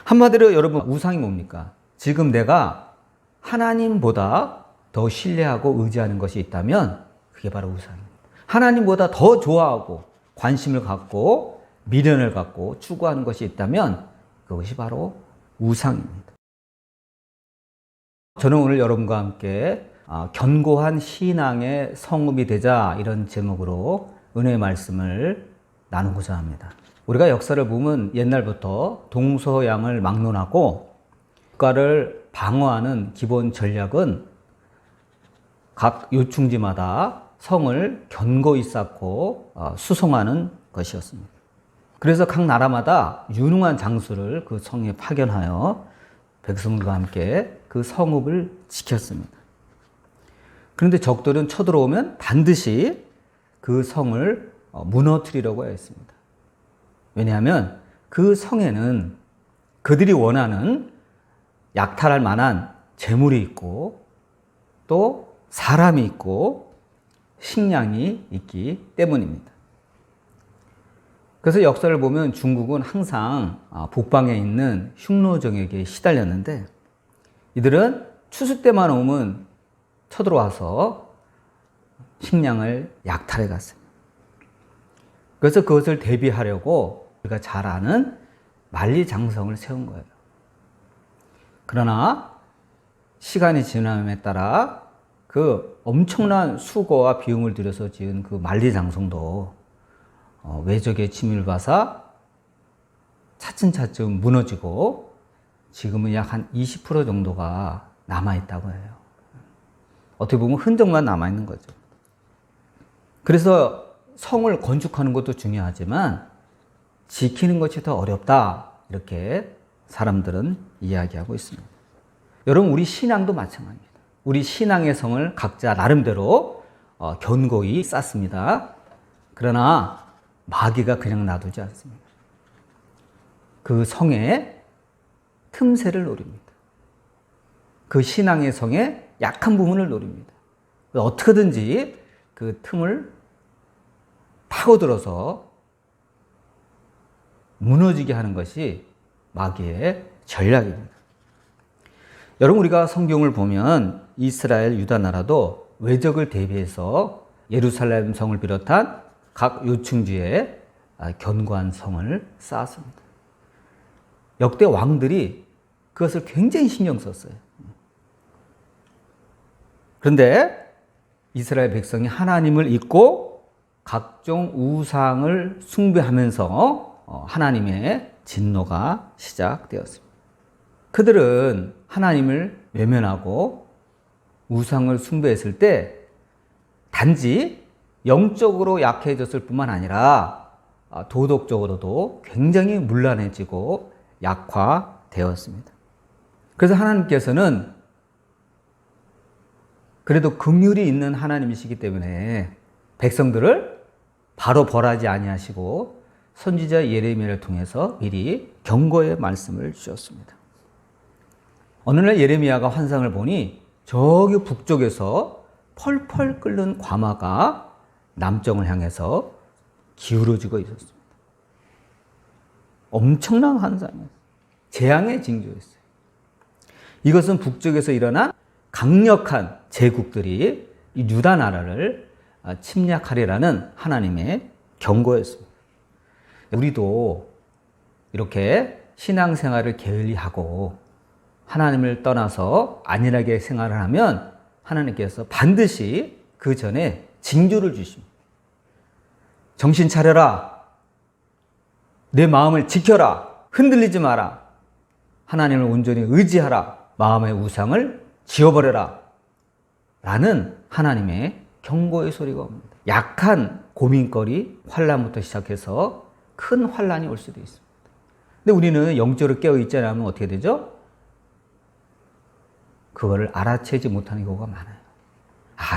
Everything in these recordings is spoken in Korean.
한마디로 여러분, 우상이 뭡니까? 지금 내가 하나님보다 더 신뢰하고 의지하는 것이 있다면 그게 바로 우상입니다. 하나님보다 더 좋아하고 관심을 갖고 미련을 갖고 추구하는 것이 있다면 그것이 바로 우상입니다. 저는 오늘 여러분과 함께 견고한 신앙의 성읍이 되자, 이런 제목으로 은혜의 말씀을 나누고자 합니다. 우리가 역사를 보면 옛날부터 동서양을 막론하고 국가를 방어하는 기본 전략은 각 요충지마다 성을 견고히 쌓고 수송하는 것이었습니다. 그래서 각 나라마다 유능한 장수를 그 성에 파견하여 백성들과 함께 그 성읍을 지켰습니다. 그런데 적들은 쳐들어오면 반드시 그 성을 무너뜨리려고 했습니다. 왜냐하면 그 성에는 그들이 원하는 약탈할 만한 재물이 있고 또 사람이 있고 식량이 있기 때문입니다. 그래서 역사를 보면 중국은 항상 북방에 있는 흉노정에게 시달렸는데, 이들은 추수 때만 오면 쳐들어와서 식량을 약탈해 갔습니다. 그래서 그것을 대비하려고 우리가 잘 아는 만리장성을 세운 거예요. 그러나 시간이 지남에 따라 그 엄청난 수고와 비용을 들여서 지은 그 만리장성도 외적의 침입을 받아 차츰차츰 무너지고 지금은 약 한 20% 정도가 남아있다고 해요. 어떻게 보면 흔적만 남아있는 거죠. 그래서 성을 건축하는 것도 중요하지만 지키는 것이 더 어렵다, 이렇게 사람들은 이야기하고 있습니다. 여러분, 우리 신앙도 마찬가지입니다. 우리 신앙의 성을 각자 나름대로 견고히 쌓습니다. 그러나 마귀가 그냥 놔두지 않습니다. 그 성의 틈새를 노립니다. 그 신앙의 성의 약한 부분을 노립니다. 어떻게든지 그 틈을 파고들어서 무너지게 하는 것이 마귀의 전략입니다. 여러분, 우리가 성경을 보면 이스라엘, 유다 나라도 외적을 대비해서 예루살렘 성을 비롯한 각 요충지에 견고한 성을 쌓았습니다. 역대 왕들이 그것을 굉장히 신경 썼어요. 그런데 이스라엘 백성이 하나님을 잊고 각종 우상을 숭배하면서 하나님의 진노가 시작되었습니다. 그들은 하나님을 외면하고 우상을 숭배했을 때 단지 영적으로 약해졌을 뿐만 아니라 도덕적으로도 굉장히 문란해지고 약화되었습니다. 그래서 하나님께서는 그래도 긍휼이 있는 하나님이시기 때문에 백성들을 바로 벌하지 아니하시고 선지자 예레미야를 통해서 미리 경고의 말씀을 주셨습니다. 어느 날 예레미야가 환상을 보니 저기 북쪽에서 펄펄 끓는 과마가 남쪽을 향해서 기울어지고 있었습니다. 엄청난 환상이었어요. 재앙의 징조였어요. 이것은 북쪽에서 일어난 강력한 제국들이 이 유다 나라를 침략하리라는 하나님의 경고였습니다. 우리도 이렇게 신앙생활을 게을리하고 하나님을 떠나서 안일하게 생활을 하면 하나님께서 반드시 그 전에 징조를 주십니다. 정신 차려라. 내 마음을 지켜라. 흔들리지 마라. 하나님을 온전히 의지하라. 마음의 우상을 지워버려라. 라는 하나님의 경고의 소리가 옵니다. 약한 고민거리, 환난부터 시작해서 큰 환난이 올 수도 있습니다. 근데 우리는 영적으로 깨어있지 않으면 어떻게 되죠? 그거를 알아채지 못하는 경우가 많아요.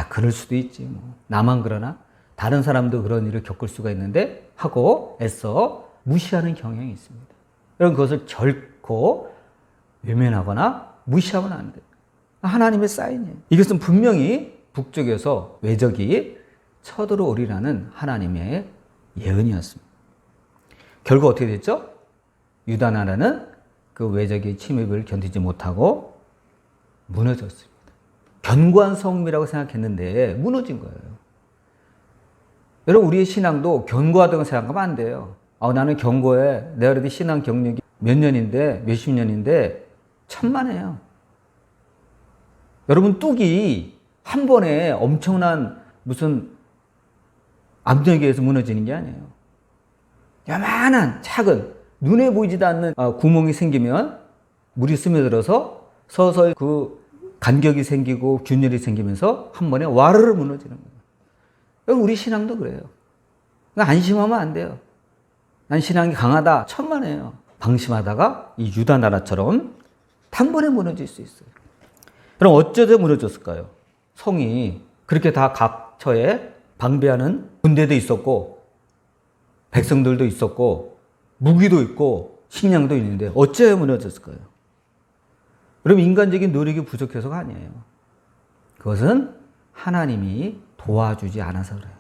그럴 수도 있지. 뭐. 나만 그러나? 다른 사람도 그런 일을 겪을 수가 있는데 하고 애써 무시하는 경향이 있습니다. 여러분, 그것을 결코 외면하거나 무시하면 안 돼요. 하나님의 사인이에요. 이것은 분명히 북쪽에서 외적이 쳐들어오리라는 하나님의 예언이었습니다. 결국 어떻게 됐죠? 유다 나라는 그 외적의 침입을 견디지 못하고 무너졌습니다. 견고한 성이라고 생각했는데 무너진 거예요. 여러분, 우리의 신앙도 견고하다고 생각하면 안 돼요. 나는 견고해. 내가 그래도 신앙 경력이 몇 년인데, 몇십 년인데 천만에요. 여러분, 뚝이 한 번에 엄청난 무슨 압력에 의해서 무너지는 게 아니에요. 요만한 작은 눈에 보이지도 않는 구멍이 생기면 물이 스며들어서 서서히 그 간격이 생기고 균열이 생기면서 한 번에 와르르 무너지는 거예요. 우리 신앙도 그래요. 안심하면 안 돼요. 난 신앙이 강하다. 천만에요. 방심하다가 이 유다 나라처럼 단번에 무너질 수 있어요. 그럼 어쩌다 무너졌을까요? 성이 그렇게 다 각처에 방비하는 군대도 있었고 백성들도 있었고 무기도 있고 식량도 있는데 어째 무너졌을까요? 여러분, 인간적인 노력이 부족해서가 아니에요. 그것은 하나님이 도와주지 않아서 그래요.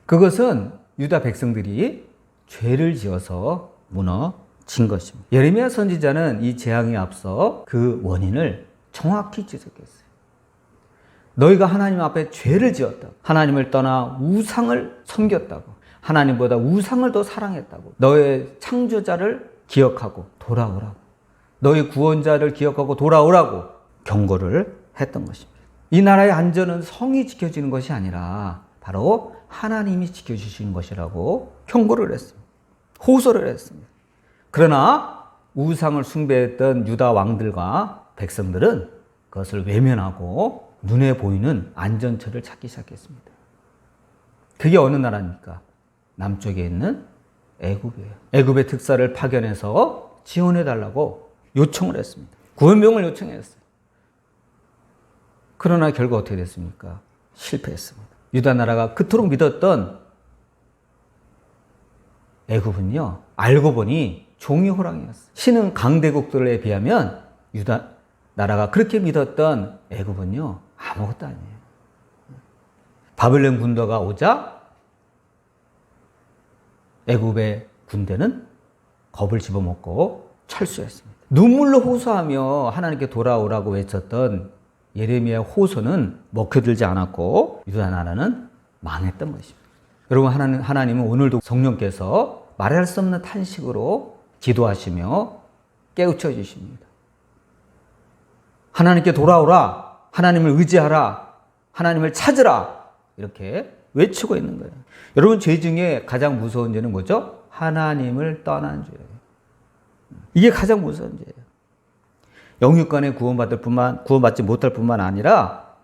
그것은 유다 백성들이 죄를 지어서 무너진 것입니다. 예레미야 선지자는 이 재앙에 앞서 그 원인을 정확히 지적했어요. 너희가 하나님 앞에 죄를 지었다고, 하나님을 떠나 우상을 섬겼다고, 하나님보다 우상을 더 사랑했다고, 너의 창조자를 기억하고 돌아오라고, 너희 구원자를 기억하고 돌아오라고 경고를 했던 것입니다. 이 나라의 안전은 성이 지켜지는 것이 아니라 바로 하나님이 지켜주시는 것이라고 경고를 했습니다. 호소를 했습니다. 그러나 우상을 숭배했던 유다 왕들과 백성들은 그것을 외면하고 눈에 보이는 안전처를 찾기 시작했습니다. 그게 어느 나라입니까? 남쪽에 있는 애굽이에요. 애굽의 특사를 파견해서 지원해달라고 요청을 했습니다. 구원병을 요청했어요. 그러나 결과 어떻게 됐습니까? 실패했습니다. 유다 나라가 그토록 믿었던 애굽은요, 알고 보니 종이 호랑이였어요. 신흥 강대국들에 비하면 유다 나라가 그렇게 믿었던 애굽은요, 아무것도 아니에요. 바벨론 군대가 오자 애굽의 군대는 겁을 집어먹고 철수했습니다. 눈물로 호소하며 하나님께 돌아오라고 외쳤던 예레미야의 호소는 먹혀들지 않았고 유다 나라는 망했던 것입니다. 여러분, 하나님은 오늘도 성령께서 말할 수 없는 탄식으로 기도하시며 깨우쳐 주십니다. 하나님께 돌아오라, 하나님을 의지하라, 하나님을 찾으라, 이렇게 외치고 있는 거예요. 여러분, 죄 중에 가장 무서운 죄는 뭐죠? 하나님을 떠난 죄예요. 이게 가장 무서운 죄예요. 영육간에 구원받지 못할 뿐만 아니라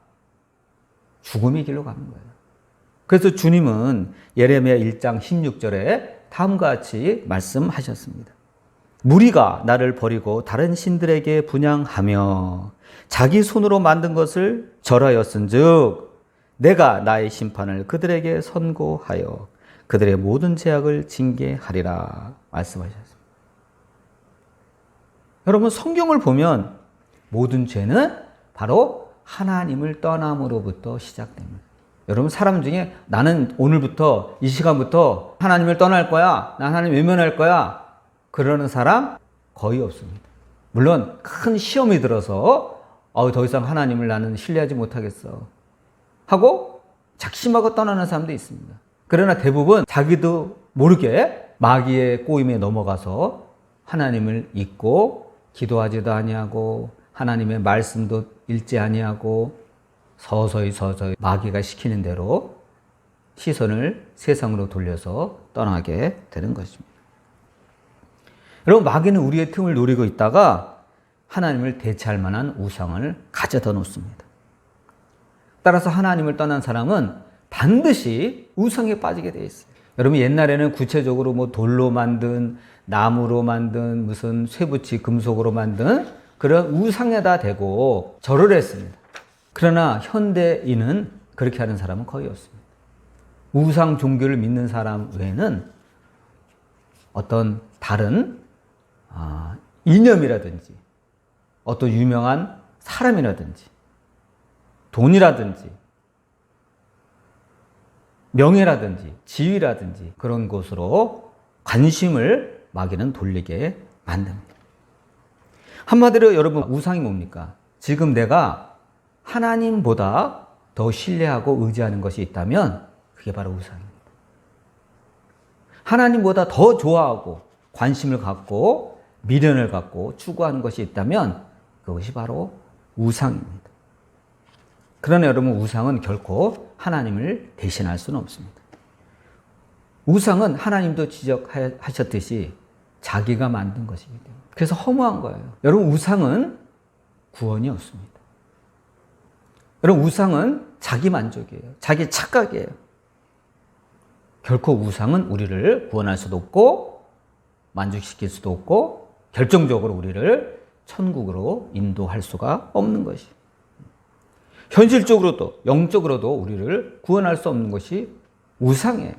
죽음의 길로 가는 거예요. 그래서 주님은 예레미야 1장 16절에 다음과 같이 말씀하셨습니다. 무리가 나를 버리고 다른 신들에게 분향하며 자기 손으로 만든 것을 절하였은즉 내가 나의 심판을 그들에게 선고하여 그들의 모든 죄악을 징계하리라 말씀하셨습니다. 여러분, 성경을 보면 모든 죄는 바로 하나님을 떠남으로부터 시작됩니다. 여러분, 사람 중에 나는 오늘부터 이 시간부터 하나님을 떠날 거야, 나 하나님 외면할 거야, 그러는 사람 거의 없습니다. 물론 큰 시험이 들어서 더 이상 하나님을 나는 신뢰하지 못하겠어 하고 작심하고 떠나는 사람도 있습니다. 그러나 대부분 자기도 모르게 마귀의 꼬임에 넘어가서 하나님을 잊고 기도하지도 아니하고 하나님의 말씀도 읽지 아니하고 서서히 마귀가 시키는 대로 시선을 세상으로 돌려서 떠나게 되는 것입니다. 여러분, 마귀는 우리의 틈을 노리고 있다가 하나님을 대체할 만한 우상을 가져다 놓습니다. 따라서 하나님을 떠난 사람은 반드시 우상에 빠지게 돼 있어요. 여러분, 옛날에는 구체적으로 돌로 만든, 나무로 만든, 무슨 쇠붙이 금속으로 만든 그런 우상에다 대고 절을 했습니다. 그러나 현대인은 그렇게 하는 사람은 거의 없습니다. 우상 종교를 믿는 사람 외에는 어떤 다른 이념이라든지 어떤 유명한 사람이라든지 돈이라든지 명예라든지 지위라든지 그런 곳으로 관심을 마귀는 돌리게 만듭니다. 한마디로 여러분, 우상이 뭡니까? 지금 내가 하나님보다 더 신뢰하고 의지하는 것이 있다면 그게 바로 우상입니다. 하나님보다 더 좋아하고 관심을 갖고 미련을 갖고 추구하는 것이 있다면 그것이 바로 우상입니다. 그러나 여러분, 우상은 결코 하나님을 대신할 수는 없습니다. 우상은 하나님도 지적하셨듯이 자기가 만든 것이기 때문에 그래서 허무한 거예요. 여러분, 우상은 구원이 없습니다. 여러분, 우상은 자기 만족이에요. 자기 착각이에요. 결코 우상은 우리를 구원할 수도 없고 만족시킬 수도 없고 결정적으로 우리를 천국으로 인도할 수가 없는 것이, 현실적으로도 영적으로도 우리를 구원할 수 없는 것이 우상이에요.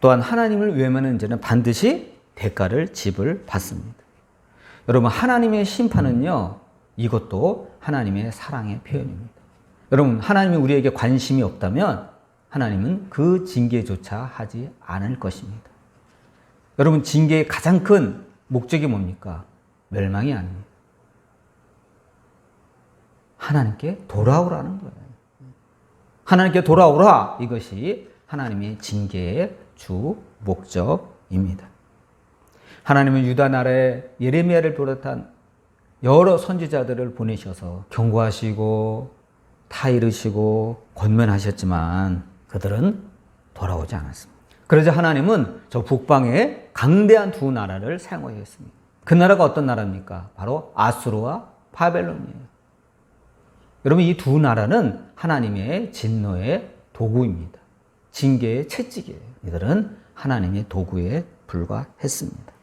또한 하나님을 외면하는 자는 반드시 대가를 지불받습니다. 여러분, 하나님의 심판은요, 이것도 하나님의 사랑의 표현입니다. 여러분, 하나님이 우리에게 관심이 없다면 하나님은 그 징계조차 하지 않을 것입니다. 여러분, 징계의 가장 큰 목적이 뭡니까? 멸망이 아닙니다. 하나님께 돌아오라는 거예요. 하나님께 돌아오라, 이것이 하나님의 징계의 주 목적입니다. 하나님은 유다 나라에 예레미야를 비롯한 여러 선지자들을 보내셔서 경고하시고 타이르시고 권면하셨지만 그들은 돌아오지 않았습니다. 그러자 하나님은 저 북방에 강대한 두 나라를 사용하셨습니다. 그 나라가 어떤 나라입니까? 바로 아수르와 바벨론이에요. 여러분, 이 두 나라는 하나님의 진노의 도구입니다. 징계의 채찍이에요. 이들은 하나님의 도구에 불과했습니다.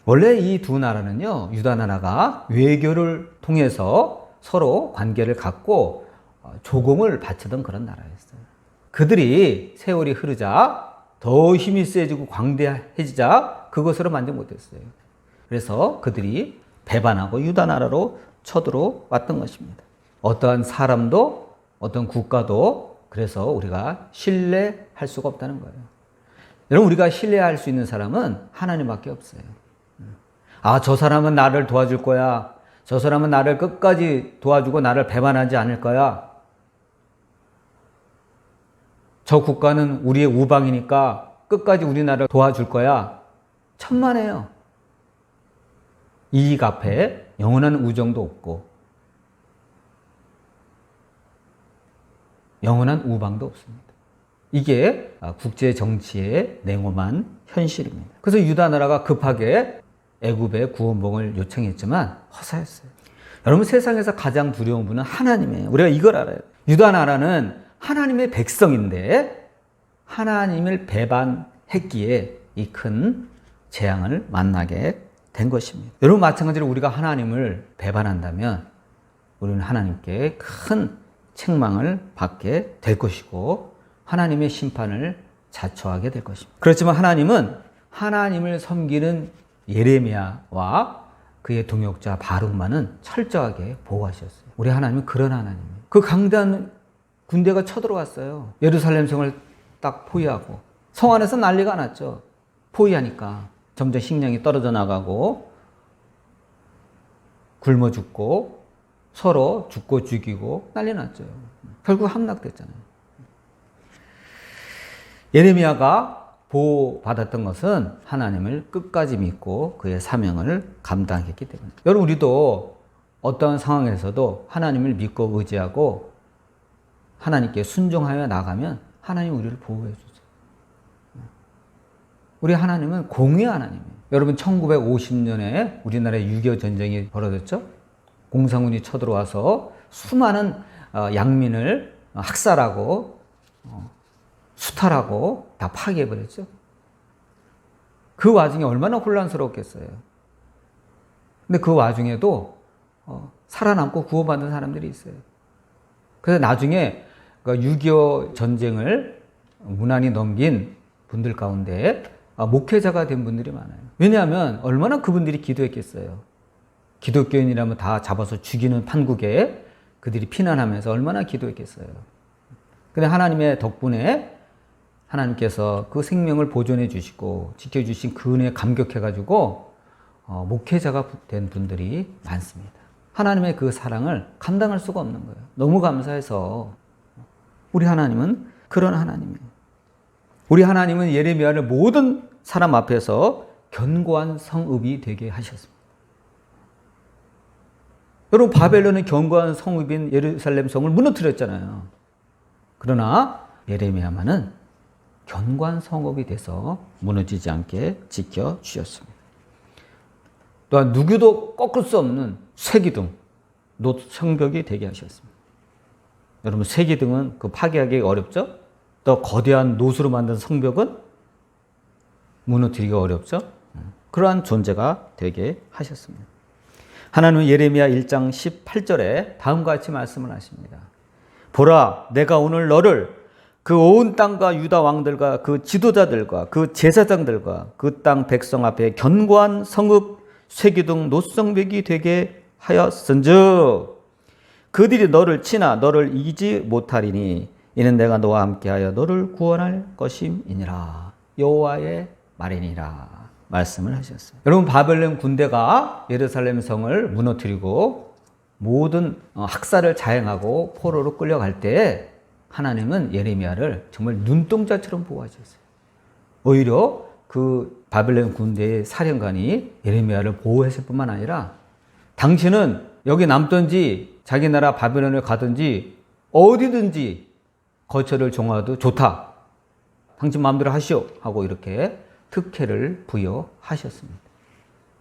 원래 이 두 나라는요, 유다 나라가 외교를 통해서 서로 관계를 갖고 조공을 바치던 그런 나라였어요. 그들이 세월이 흐르자 더 힘이 세지고 광대해지자 그것으로 만족 못했어요. 그래서 그들이 배반하고 유다 나라로 쳐들어왔던 것입니다. 어떠한 사람도 어떤 국가도 그래서 우리가 신뢰할 수가 없다는 거예요. 여러분, 우리가 신뢰할 수 있는 사람은 하나님밖에 없어요. 아, 저 사람은 나를 도와줄 거야. 저 사람은 나를 끝까지 도와주고 나를 배반하지 않을 거야. 저 국가는 우리의 우방이니까 끝까지 우리나라를 도와줄 거야. 천만에요. 이익 앞에 영원한 우정도 없고 영원한 우방도 없습니다. 이게 국제 정치의 냉혹한 현실입니다. 그래서 유다 나라가 급하게 애굽의 구원봉을 요청했지만 허사했어요. 여러분, 세상에서 가장 두려운 분은 하나님이에요. 우리가 이걸 알아요. 유다 나라는 하나님의 백성인데 하나님을 배반했기에 이 큰 재앙을 만나게 된 것입니다. 여러분, 마찬가지로 우리가 하나님을 배반한다면 우리는 하나님께 큰 책망을 받게 될 것이고 하나님의 심판을 자초하게 될 것입니다. 그렇지만 하나님은 하나님을 섬기는 예레미야와 그의 동역자 바룩만은 철저하게 보호하셨어요. 우리 하나님은 그런 하나님이에요. 그 강대한 군대가 쳐들어왔어요. 예루살렘 성을 딱 포위하고 성 안에서 난리가 났죠. 포위하니까 점점 식량이 떨어져 나가고 굶어 죽고 서로 죽고 죽이고 난리 났죠. 결국 함락됐잖아요. 예레미야가 보호받았던 것은 하나님을 끝까지 믿고 그의 사명을 감당했기 때문에. 여러분, 우리도 어떠한 상황에서도 하나님을 믿고 의지하고 하나님께 순종하여 나가면 하나님 우리를 보호해 주죠. 우리 하나님은 공의 하나님이에요. 여러분, 1950년에 우리나라에 6.25 전쟁이 벌어졌죠. 공산군이 쳐들어와서 수많은 양민을 학살하고 수탈하고 다 파괴해버렸죠. 그 와중에 얼마나 혼란스러웠겠어요. 근데 그 와중에도 살아남고 구원받은 사람들이 있어요. 그래서 나중에 6.25 전쟁을 무난히 넘긴 분들 가운데 목회자가 된 분들이 많아요. 왜냐하면 얼마나 그분들이 기도했겠어요. 기독교인이라면 다 잡아서 죽이는 판국에 그들이 피난하면서 얼마나 기도했겠어요. 근데 하나님의 덕분에 하나님께서 그 생명을 보존해 주시고 지켜주신 그 은혜에 감격해가지고 목회자가 된 분들이 많습니다. 하나님의 그 사랑을 감당할 수가 없는 거예요. 너무 감사해서. 우리 하나님은 그런 하나님이에요. 우리 하나님은 예레미야를 모든 사람 앞에서 견고한 성읍이 되게 하셨습니다. 여러분, 바벨론은 견고한 성읍인 예루살렘 성을 무너뜨렸잖아요. 그러나 예레미야만은 견고한 성읍이 돼서 무너지지 않게 지켜주셨습니다. 또한 누구도 꺾을 수 없는 쇠기둥, 놋 성벽이 되게 하셨습니다. 여러분, 쇠기둥은 그 파괴하기 어렵죠? 또 거대한 놋으로 만든 성벽은 무너뜨리기가 어렵죠? 그러한 존재가 되게 하셨습니다. 하나님은 예레미야 1장 18절에 다음과 같이 말씀을 하십니다. 보라, 내가 오늘 너를 그 온 땅과 유다 왕들과 그 지도자들과 그 제사장들과 그 땅 백성 앞에 견고한 성읍 쇠기둥 놋성벽이 되게 하였은즉 그들이 너를 치나 너를 이기지 못하리니 이는 내가 너와 함께하여 너를 구원할 것임이니라. 여호와의 말이니라 말씀을 하셨어요. 여러분, 바벨론 군대가 예루살렘 성을 무너뜨리고 모든 학살을 자행하고 포로로 끌려갈 때 하나님은 예레미야를 정말 눈동자처럼 보호하셨어요. 오히려 그 바벨론 군대의 사령관이 예레미야를 보호했을 뿐만 아니라 당신은 여기 남든지 자기 나라 바벨론을 가든지 어디든지 거처를 정하도 좋다. 당신 마음대로 하시오 하고 이렇게 특혜를 부여하셨습니다.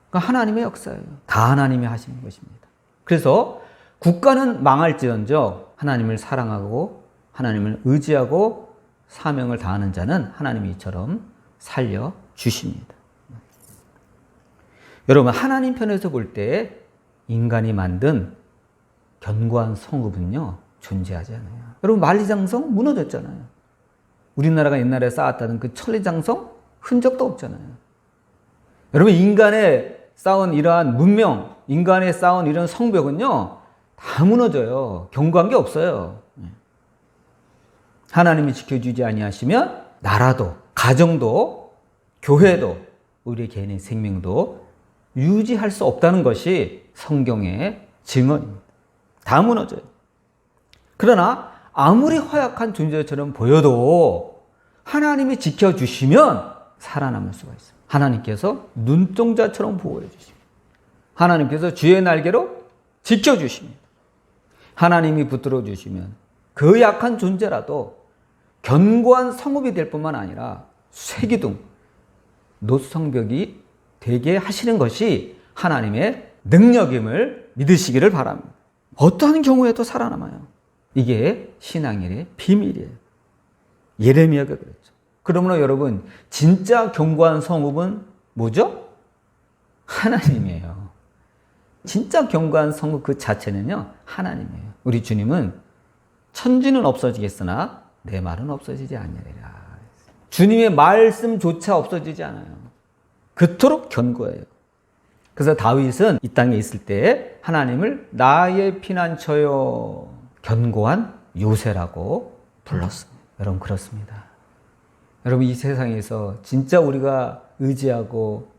그러니까 하나님의 역사예요. 다 하나님이 하시는 것입니다. 그래서 국가는 망할지언정 하나님을 사랑하고 하나님을 의지하고 사명을 다하는 자는 하나님이 이처럼 살려주십니다. 여러분, 하나님 편에서 볼 때 인간이 만든 견고한 성읍은요 존재하지 않아요. 여러분, 만리장성 무너졌잖아요. 우리나라가 옛날에 쌓았다는 그 천리장성 흔적도 없잖아요. 여러분, 인간의 쌓은 이러한 문명, 인간의 쌓은 이런 성벽은요 다 무너져요. 견고한 게 없어요. 하나님이 지켜주지 아니하시면 나라도, 가정도, 교회도, 우리 개인의 생명도 유지할 수 없다는 것이 성경의 증언입니다. 다 무너져요. 그러나 아무리 허약한 존재처럼 보여도 하나님이 지켜주시면 살아남을 수가 있습니다. 하나님께서 눈동자처럼 보호해 주십니다. 하나님께서 주의 날개로 지켜주십니다. 하나님이 붙들어 주시면 그 약한 존재라도 견고한 성읍이 될 뿐만 아니라 쇠기둥, 놋성벽이 되게 하시는 것이 하나님의 능력임을 믿으시기를 바랍니다. 어떠한 경우에도 살아남아요. 이게 신앙인의 비밀이에요. 예레미야가 그랬죠. 그러므로 여러분, 진짜 견고한 성읍은 뭐죠? 하나님이에요. 진짜 견고한 성읍 그 자체는요 하나님이에요. 우리 주님은 천지는 없어지겠으나 내 말은 없어지지 아니하리라. 주님의 말씀조차 없어지지 않아요. 그토록 견고해요. 그래서 다윗은 이 땅에 있을 때 하나님을 나의 피난처요 견고한 요새라고 불렀습니다. 여러분, 그렇습니다. 여러분, 이 세상에서 진짜 우리가 의지하고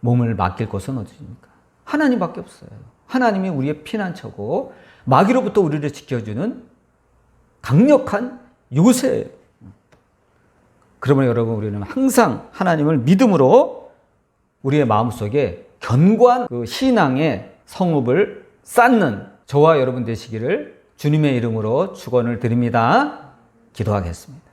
몸을 맡길 곳은 어디입니까? 하나님밖에 없어요. 하나님이 우리의 피난처고 마귀로부터 우리를 지켜주는 강력한 요새예요. 그러면 여러분, 우리는 항상 하나님을 믿음으로 우리의 마음속에 견고한 그 신앙의 성읍을 쌓는 저와 여러분 되시기를 주님의 이름으로 축원을 드립니다. 기도하겠습니다.